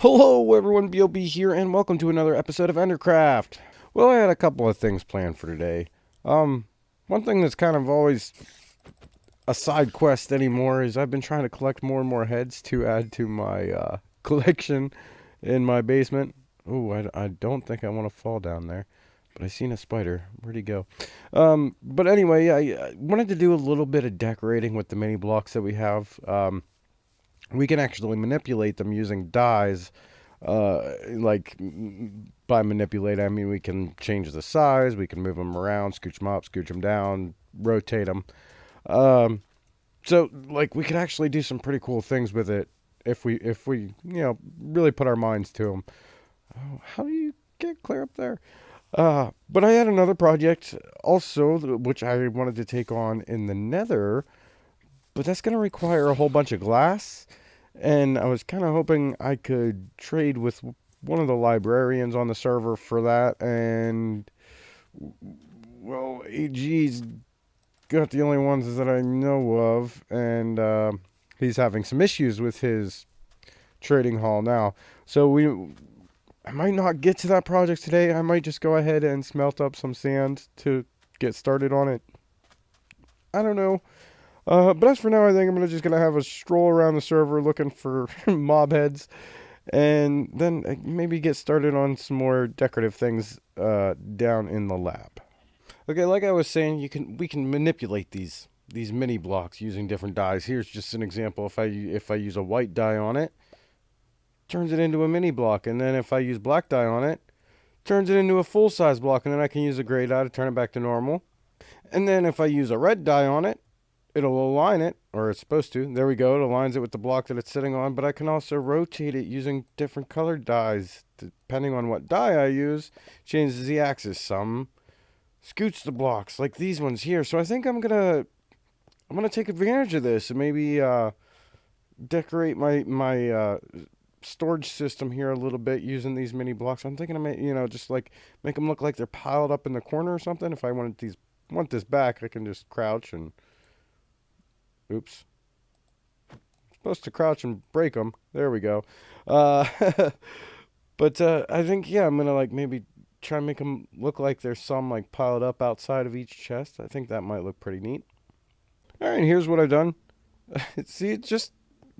Hello everyone, BLB here, and welcome to another episode of Endercraft. Well, I had a couple of things planned for today. One thing that's kind of always a side quest anymore is I've been trying to collect more and more heads to add to my collection in my basement. Ooh, I don't think I want to fall down there, but I seen a spider. Where'd he go? But anyway, I wanted to do a little bit of decorating with the mini blocks that we have. We can actually manipulate them using dyes. Like by manipulate, I mean we can change the size, we can move them around, scooch them up, scooch them down, rotate them. So like we could actually do some pretty cool things with it if we really put our minds to them. Oh, how do you get clear up there? But I had another project also which I wanted to take on in the Nether, but that's going to require a whole bunch of glass. And I was kind of hoping I could trade with one of the librarians on the server for that. And, well, AG's got the only ones that I know of. And he's having some issues with his trading hall now. So I might not get to that project today. I might just go ahead and smelt up some sand to get started on it. I don't know. But as for now, I think I'm just gonna have a stroll around the server looking for mob heads, and then maybe get started on some more decorative things down in the lab. Okay, like I was saying, we can manipulate these mini blocks using different dyes. Here's just an example. If I use a white dye on it, turns it into a mini block, and then if I use black dye on it, turns it into a full size block, and then I can use a gray dye to turn it back to normal. And then if I use a red dye on it, it'll align it, or it's supposed to. There we go. It aligns it with the block that it's sitting on, but I can also rotate it using different colored dyes. Depending on what dye I use, changes the axis. Some scooch the blocks, like these ones here. So I think I'm gonna take advantage of this and maybe decorate my storage system here a little bit using these mini blocks. I'm thinking I just like make them look like they're piled up in the corner or something. If I want this back, I can just crouch and oops. Supposed to crouch and break them. There we go. Uh, but I think I'm gonna like maybe try and make them look like there's some like piled up outside of each chest. I think that might look pretty neat. All right, here's what I've done. See, it's just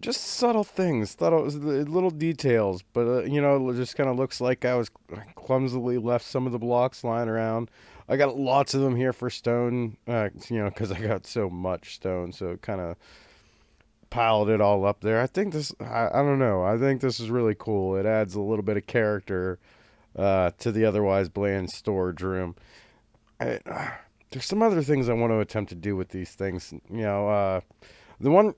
subtle things, little details, but it just kind of looks like I was clumsily left some of the blocks lying around. I got lots of them here for stone, because I got so much stone, so it kind of piled it all up there. I don't know. I think this is really cool. It adds a little bit of character to the otherwise bland storage room. There's some other things I want to attempt to do with these things. The one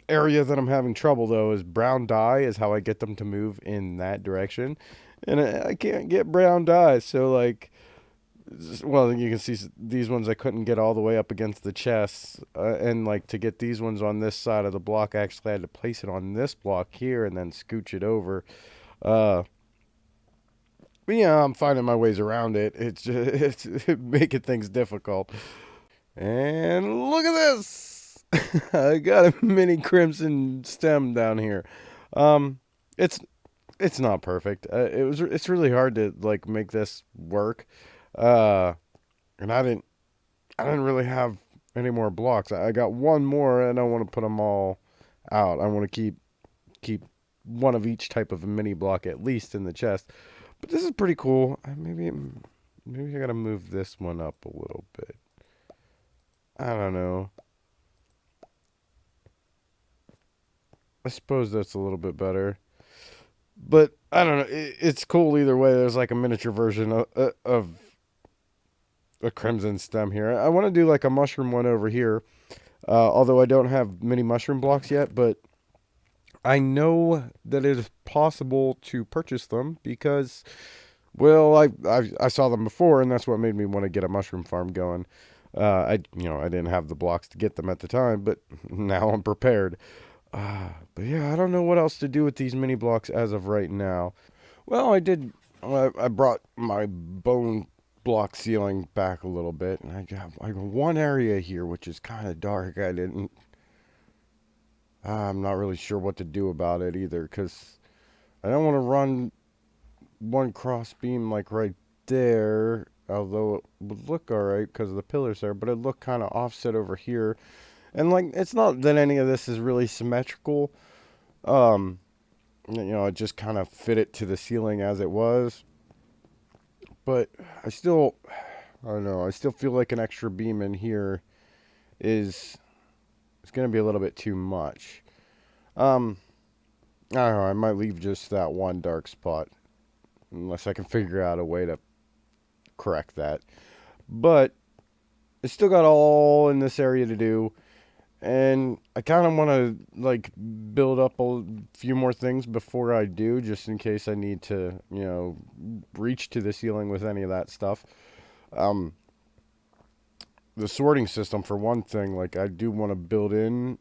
area that I'm having trouble though is brown dye is how I get them to move in that direction, and I can't get brown dye. So like, well, you can see these ones I couldn't get all the way up against the chest, and like to get these ones on this side of the block, I actually had to place it on this block here and then scooch it over. But yeah, I'm finding my ways around it. It's just, it's making things difficult. And look at this! I got a mini crimson stem down here. Um, it's it's not perfect. It's really hard to like make this work. Uh, and I didn't really have any more blocks. I got one more, and I want to put them all out. I want to keep one of each type of mini block at least in the chest. But this is pretty cool. Maybe I gotta move this one up a little bit. I don't know. I suppose that's a little bit better. But I don't know. It's cool either way. There's like a miniature version of a crimson stem here. I want to do like a mushroom one over here. Although I don't have many mushroom blocks yet, but I know that it is possible to purchase them because, well, I saw them before, and that's what made me want to get a mushroom farm going. I didn't have the blocks to get them at the time, but now I'm prepared. But yeah, I don't know what else to do with these mini blocks as of right now. Well, I brought my bone block ceiling back a little bit, and I got like one area here which is kind of dark. I'm not really sure what to do about it either, because I don't want to run one cross beam like right there, although it would look alright because of the pillars there, but it looked kind of offset over here. And like, it's not that any of this is really symmetrical. Um, it just kind of fit it to the ceiling as it was. But I don't know, I still feel like an extra beam in here is going to be a little bit too much. Um, I don't know, I might leave just that one dark spot unless I can figure out a way to correct that. But it's still got all in this area to do. And I kind of want to like build up a few more things before I do, just in case I need to, reach to the ceiling with any of that stuff. Um, the sorting system, for one thing, like I do want to build in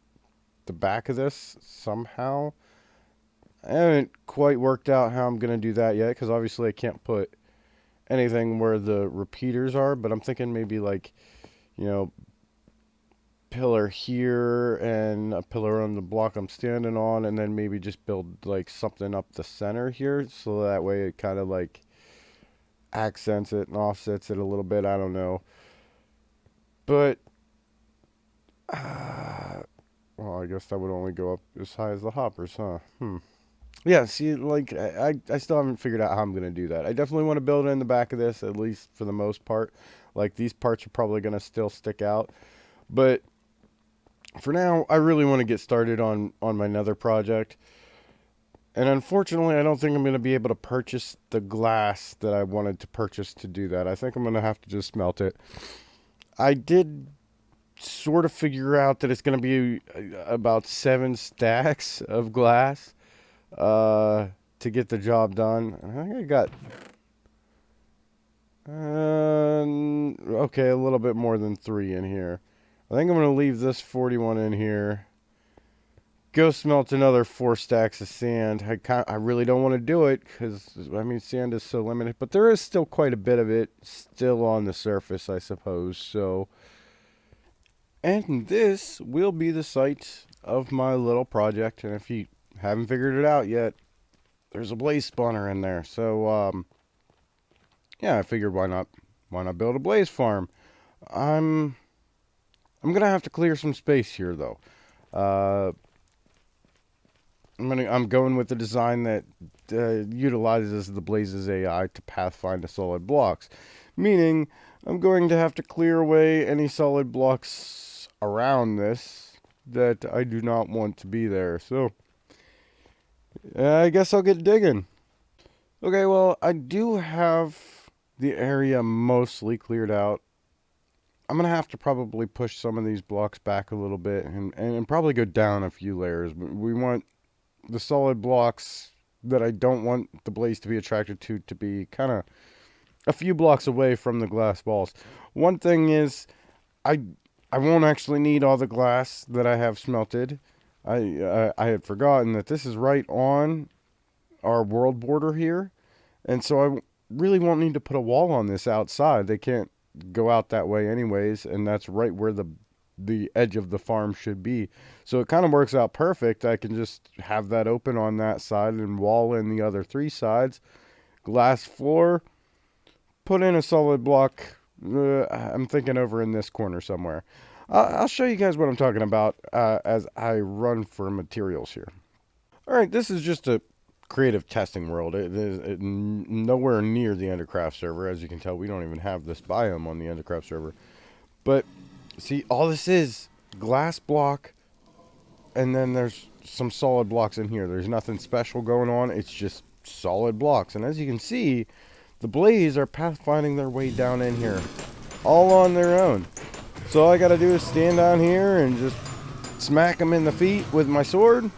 the back of this somehow. I haven't quite worked out how I'm going to do that yet, because obviously I can't put anything where the repeaters are, but I'm thinking maybe like, you know, pillar here and a pillar on the block I'm standing on, and then maybe just build like something up the center here, so that way it kind of like accents it and offsets it a little bit. I don't know. But, well, I guess that would only go up as high as the hoppers, huh? Yeah, see, like, I still haven't figured out how I'm going to do that. I definitely want to build it in the back of this, at least for the most part. Like, these parts are probably going to still stick out. But for now, I really want to get started on my nether project. And unfortunately, I don't think I'm going to be able to purchase the glass that I wanted to purchase to do that. I think I'm going to have to just smelt it. I did sort of figure out that it's going to be about 7 stacks of glass to get the job done. I think I got okay, a little bit more than 3 in here. I think I'm going to leave this 41 in here. Go smelt another 4 stacks of sand. I really don't want to do it because, I mean, sand is so limited. But there is still quite a bit of it still on the surface, I suppose. So, and this will be the site of my little project. And if you haven't figured it out yet, there's a blaze spawner in there. So, yeah, I figured why not build a blaze farm. I'm gonna have to clear some space here though. I'm going with the design that utilizes the Blazes AI to pathfind the solid blocks, meaning I'm going to have to clear away any solid blocks around this that I do not want to be there. So I guess I'll get digging. Okay, well, I do have the area mostly cleared out. I'm going to have to probably push some of these blocks back a little bit and probably go down a few layers. We want the solid blocks that I don't want the blaze to be attracted to be kind of a few blocks away from the glass balls. One thing is, I won't actually need all the glass that I have smelted. I had forgotten that this is right on our world border here, and so I really won't need to put a wall on this outside. They can't go out that way anyways, and that's right where the edge of the farm should be. So it kind of works out perfect. I can just have that open on that side and wall in the other 3 sides. Glass floor. Put in a solid block. I'm thinking over in this corner somewhere. I'll show you guys what I'm talking about as I run for materials here. Alright, this is just a creative testing world. It is nowhere near the Endercraft server. As you can tell, we don't even have this biome on the Endercraft server. But see, all this is glass block, and then there's some solid blocks in here. There's nothing special going on. It's just solid blocks. And as you can see, the blaze are pathfinding their way down in here, all on their own. So all I gotta do is stand down here and just smack them in the feet with my sword.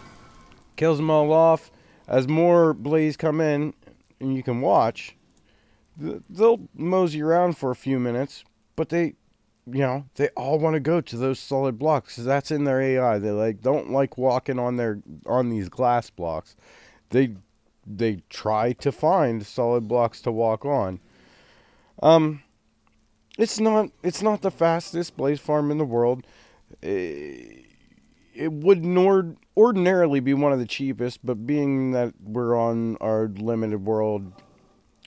Kills them all off. As more blaze come in, and you can watch, they'll mosey around for a few minutes, but they all want to go to those solid blocks because that's in their AI. They don't like walking on these glass blocks. They try to find solid blocks to walk on. It's not the fastest blaze farm in the world. it would ordinarily be one of the cheapest, but being that we're on our limited world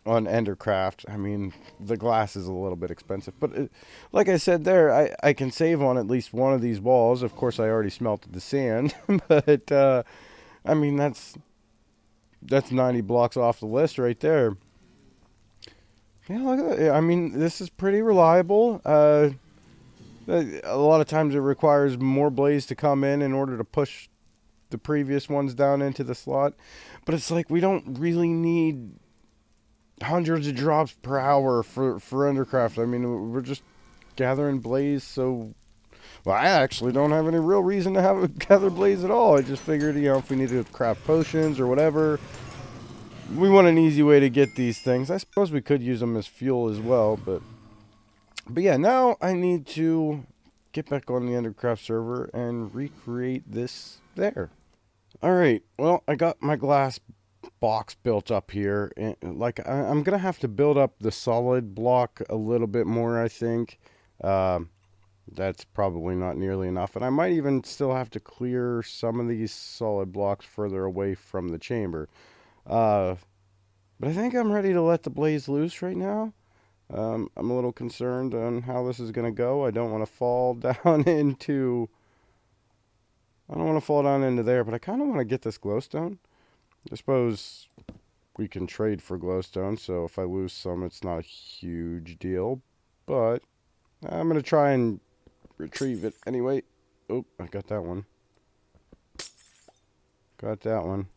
on Endercraft, I mean, the glass is a little bit expensive. But like I said there, I can save on at least one of these walls. Of course, I already smelted the sand, but I mean, that's 90 blocks off the list right there. Yeah, look at that. I mean, this is pretty reliable. A lot of times it requires more blaze to come in order to push the previous ones down into the slot. But it's like we don't really need hundreds of drops per hour for Endercraft. I mean, we're just gathering blaze, so... Well, I actually don't have any real reason to have it gather blaze at all. I just figured, if we need to craft potions or whatever, we want an easy way to get these things. I suppose we could use them as fuel as well, but yeah, now I need to get back on the Endercraft server and recreate this there. Alright, well, I got my glass box built up here. And, I'm going to have to build up the solid block a little bit more, I think. That's probably not nearly enough. And I might even still have to clear some of these solid blocks further away from the chamber. But I think I'm ready to let the blaze loose right now. I'm a little concerned on how this is going to go. I don't want to fall down into... I don't want to fall down into there, but I kind of want to get this glowstone. I suppose we can trade for glowstone, so if I lose some, it's not a huge deal. But I'm going to try and retrieve it anyway. Oh, I got that one. Got that one.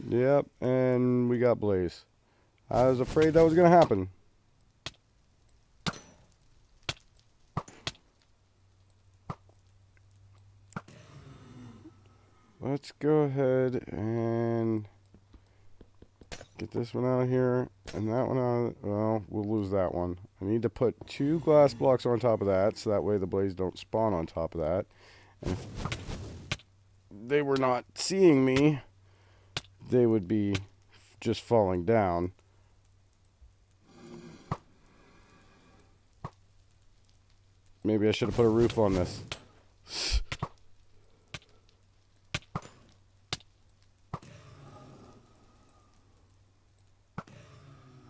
Yep, and we got blaze. I was afraid that was going to happen. Let's go ahead and get this one out of here and that one out of... Well, we'll lose that one. I need to put 2 glass blocks on top of that so that way the blaze don't spawn on top of that. And if they were not seeing me, they would be just falling down. Maybe I should have put a roof on this.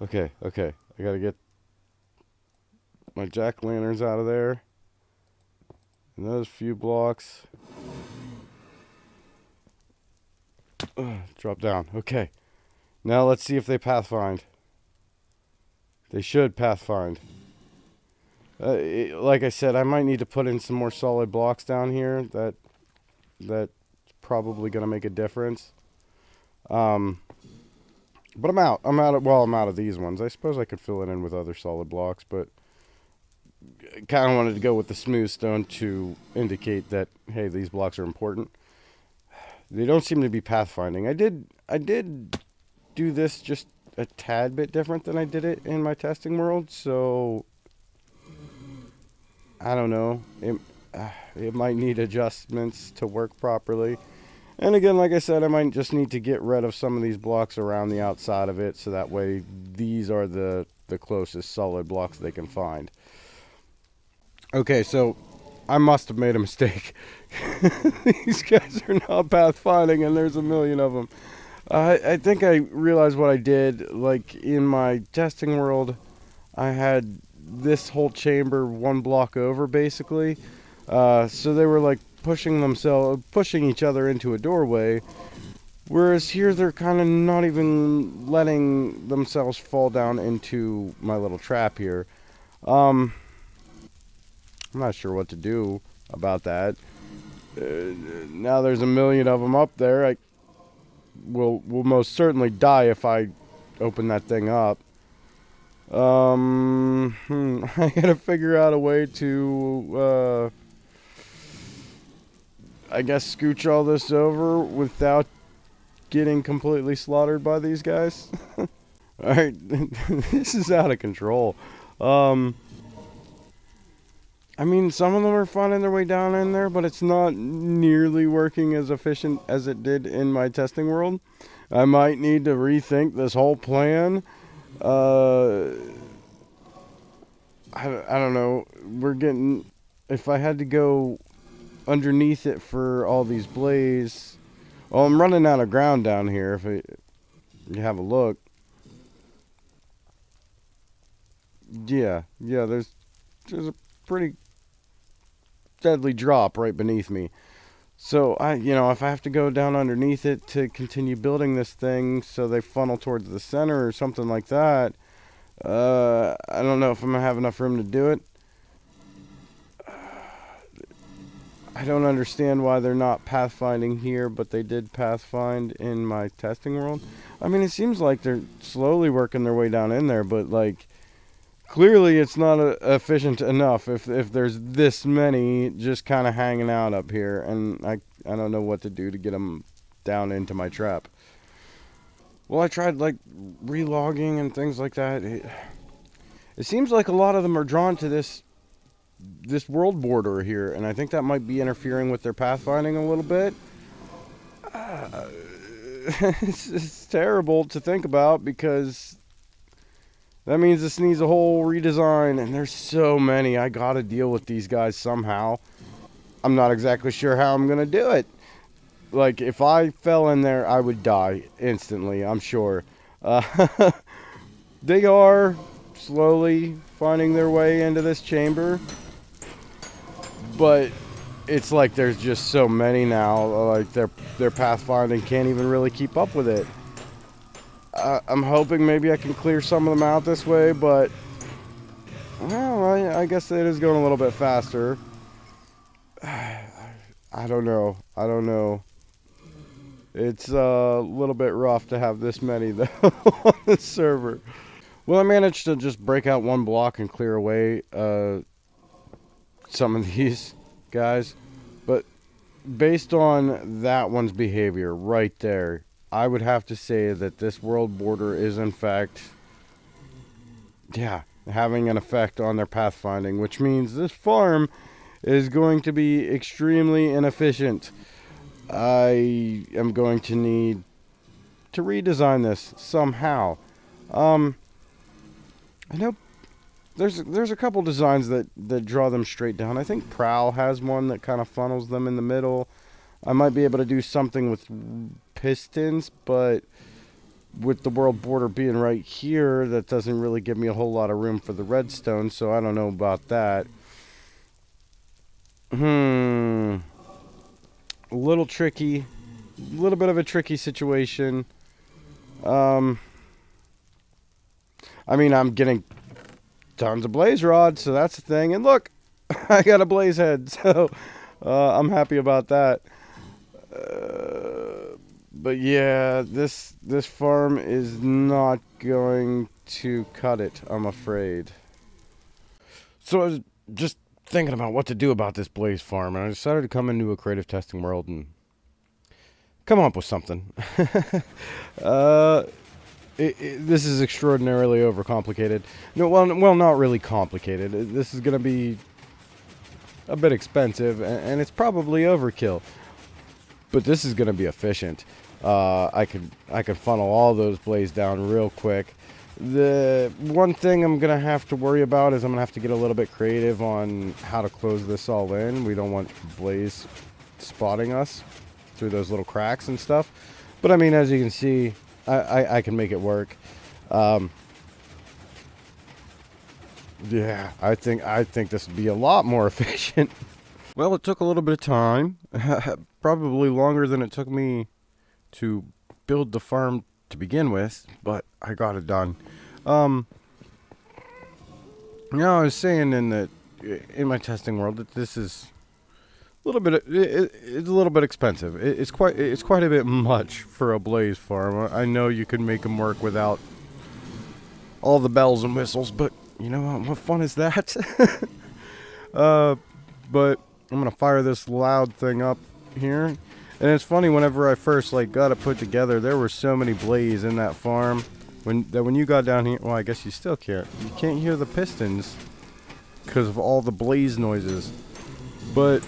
Okay. I gotta get my jack-o'-lanterns out of there. And those few blocks. Drop down. Okay. Now let's see if they pathfind. They should pathfind. Like I said, I might need to put in some more solid blocks down here. That's probably going to make a difference. But I'm out. I'm out of these ones. I suppose I could fill it in with other solid blocks, but I kind of wanted to go with the smooth stone to indicate that, hey, these blocks are important. They don't seem to be pathfinding. I did do this just a tad bit different than I did it in my testing world, so I don't know. It might need adjustments to work properly. And again, like I said, I might just need to get rid of some of these blocks around the outside of it, so that way these are the closest solid blocks they can find. Okay, so I must have made a mistake. These guys are not pathfinding, and there's a million of them. I think I realized what I did. Like, in my testing world, I had this whole chamber 1 block over, basically. So they were, like, pushing each other into a doorway. Whereas here, they're kind of not even letting themselves fall down into my little trap here. I'm not sure what to do about that. Now there's a million of them up there. I will most certainly die if I open that thing up. I gotta figure out a way to, I guess, scooch all this over without getting completely slaughtered by these guys. Alright, this is out of control. I mean, some of them are finding their way down in there, but it's not nearly working as efficient as it did in my testing world. I might need to rethink this whole plan. I don't know. We're getting... If I had to go underneath it for all these blaze. Well, I'm running out of ground down here. If you have a look. Yeah, there's a pretty deadly drop right beneath me. So if I have to go down underneath it to continue building this thing so they funnel towards the center or something like that, I don't know if I'm gonna have enough room to do it. I don't understand why they're not pathfinding here, but they did pathfind in my testing world. I mean, it seems like they're slowly working their way down in there, but like, clearly it's not efficient enough if there's this many just kind of hanging out up here, and I don't know what to do to get them down into my trap. Well, I tried like relogging and things like that. It seems like a lot of them are drawn to this world border here, and I think that might be interfering with their pathfinding a little bit. It's terrible to think about because that means this needs a whole redesign, and there's so many. I gotta deal with these guys somehow. I'm not exactly sure how I'm gonna do it. Like, if I fell in there, I would die instantly, I'm sure. They are slowly finding their way into this chamber, but it's like there's just so many now. Like, their pathfinding can't even really keep up with it. I'm hoping maybe I can clear some of them out this way, but well, I guess it is going a little bit faster. I don't know. It's a little bit rough to have this many though on the server. Well, I managed to just break out one block and clear away some of these guys, but based on that one's behavior right there, I would have to say that this world border is in fact, having an effect on their pathfinding, which means this farm is going to be extremely inefficient. I am going to need to redesign this somehow. I know there's a couple designs that draw them straight down. I think Prowl has one that kind of funnels them in the middle. I might be able to do something with pistons, but with the world border being right here, that doesn't really give me a whole lot of room for the redstone, so I don't know about that. A little tricky. A little bit of a tricky situation. I mean, I'm getting tons of blaze rods, so that's the thing. And look, I got a blaze head, so I'm happy about that. But yeah, this farm is not going to cut it, I'm afraid. So I was just thinking about what to do about this blaze farm, and I decided to come into a creative testing world and come up with something. This is extraordinarily overcomplicated. No, well, not really complicated. This is going to be a bit expensive, and it's probably overkill. But this is going to be efficient. I could funnel all those blaze down real quick. The one thing I'm going to have to worry about is I'm going to have to get a little bit creative on how to close this all in. We don't want blaze spotting us through those little cracks and stuff. But I mean, as you can see, I can make it work. Yeah, I think this would be a lot more efficient. Well, it took a little bit of time. Probably longer than it took me to build the farm to begin with, but I got it done. I was saying in my testing world that this is a little bit. It's a little bit expensive. It's quite a bit much for a blaze farm. I know you can make them work without all the bells and whistles, but you know what fun is that? But I'm gonna fire this loud thing up here. And it's funny, whenever I first got it put together, there were so many blaze in that farm. When you got down here, well, I guess you still can't. You can't hear the pistons because of all the blaze noises. But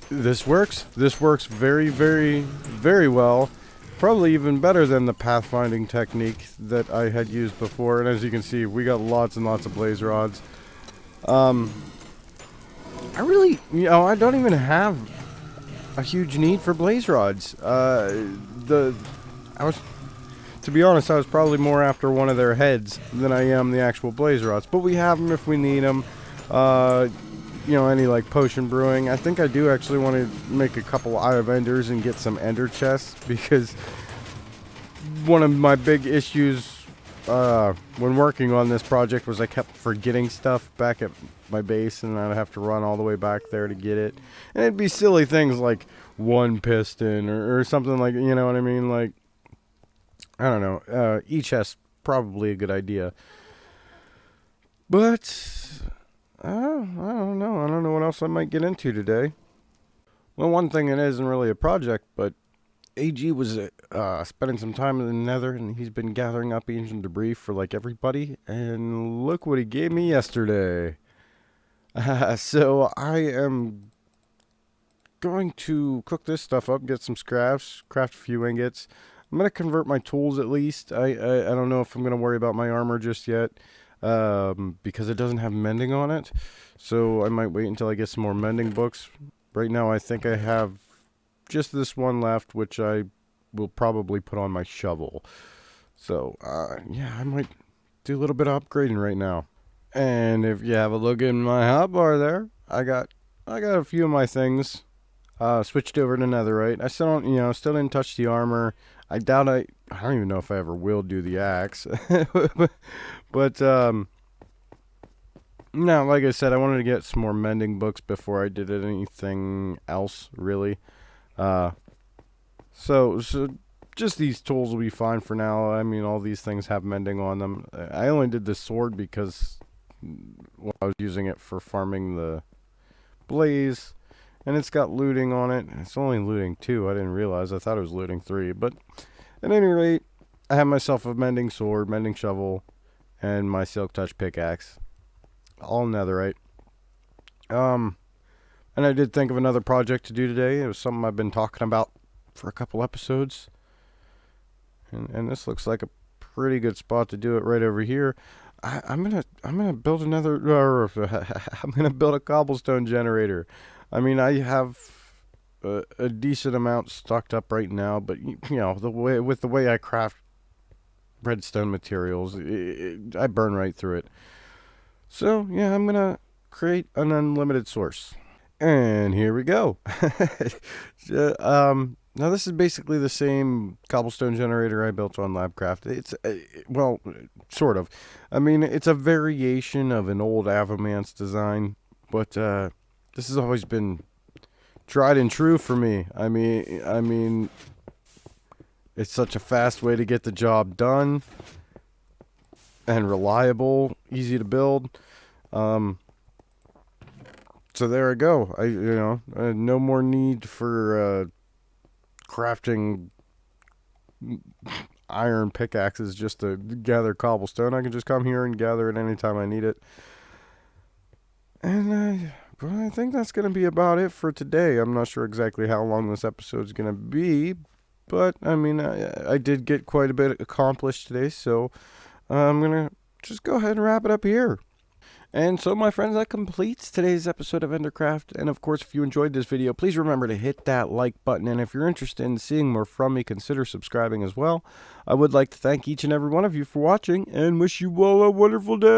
this works. This works very, very, very well. Probably even better than the pathfinding technique that I had used before. And as you can see, we got lots and lots of blaze rods. I really, I don't even have a huge need for blaze rods. I was, to be honest, I was probably more after one of their heads than I am the actual blaze rods. But we have them if we need them. Any like potion brewing. I think I do actually want to make a couple Eye of Enders and get some Ender chests, because one of my big issues when working on this project was I kept forgetting stuff back at my base, and I'd have to run all the way back there to get it. And it'd be silly things like one piston or something like, you know what I mean? Like, I don't know. Each chest probably a good idea. But I don't know. I don't know what else I might get into today. Well, one thing that isn't really a project, but AG was spending some time in the Nether, and he's been gathering up ancient debris for like everybody. And look what he gave me yesterday. So I am going to cook this stuff up, get some scraps, craft a few ingots. I'm going to convert my tools at least. I don't know if I'm going to worry about my armor just yet, because it doesn't have mending on it. So I might wait until I get some more mending books. Right now I think I have just this one left, which I will probably put on my shovel. So, yeah, I might do a little bit of upgrading right now. And if you have a look in my hotbar there, I got a few of my things switched over to netherite. I still don't, still didn't touch the armor. I doubt I don't even know if I ever will do the axe. But no, like I said, I wanted to get some more mending books before I did anything else, really. So just these tools will be fine for now. I mean, all these things have mending on them. I only did the sword because I was using it for farming the blaze, and it's got looting on it. It's only looting 2. I didn't realize. I thought it was looting 3. But at any rate, I have myself a mending sword, mending shovel, and my silk touch pickaxe. All netherite. And I did think of another project to do today. It was something I've been talking about for a couple episodes. And this looks like a pretty good spot to do it, right over here. I'm gonna build another, I'm gonna build a cobblestone generator. I mean, I have a decent amount stocked up right now, but with the way I craft redstone materials, I burn right through it. So yeah, I'm gonna create an unlimited source. And here we go. Now this is basically the same cobblestone generator I built on Labcraft. It's, well, sort of. I mean, it's a variation of an old Avomance design, but this has always been tried and true for me. I mean, it's such a fast way to get the job done, and reliable, easy to build. So there I go. No more need for crafting iron pickaxes just to gather cobblestone. I can just come here and gather it anytime I need it. And I think that's going to be about it for today. I'm not sure exactly how long this episode is going to be, but I mean, I did get quite a bit accomplished today, so I'm going to just go ahead and wrap it up here. And so, my friends, that completes today's episode of Endercraft. And of course, if you enjoyed this video, please remember to hit that like button. And if you're interested in seeing more from me, consider subscribing as well. I would like to thank each and every one of you for watching and wish you all a wonderful day.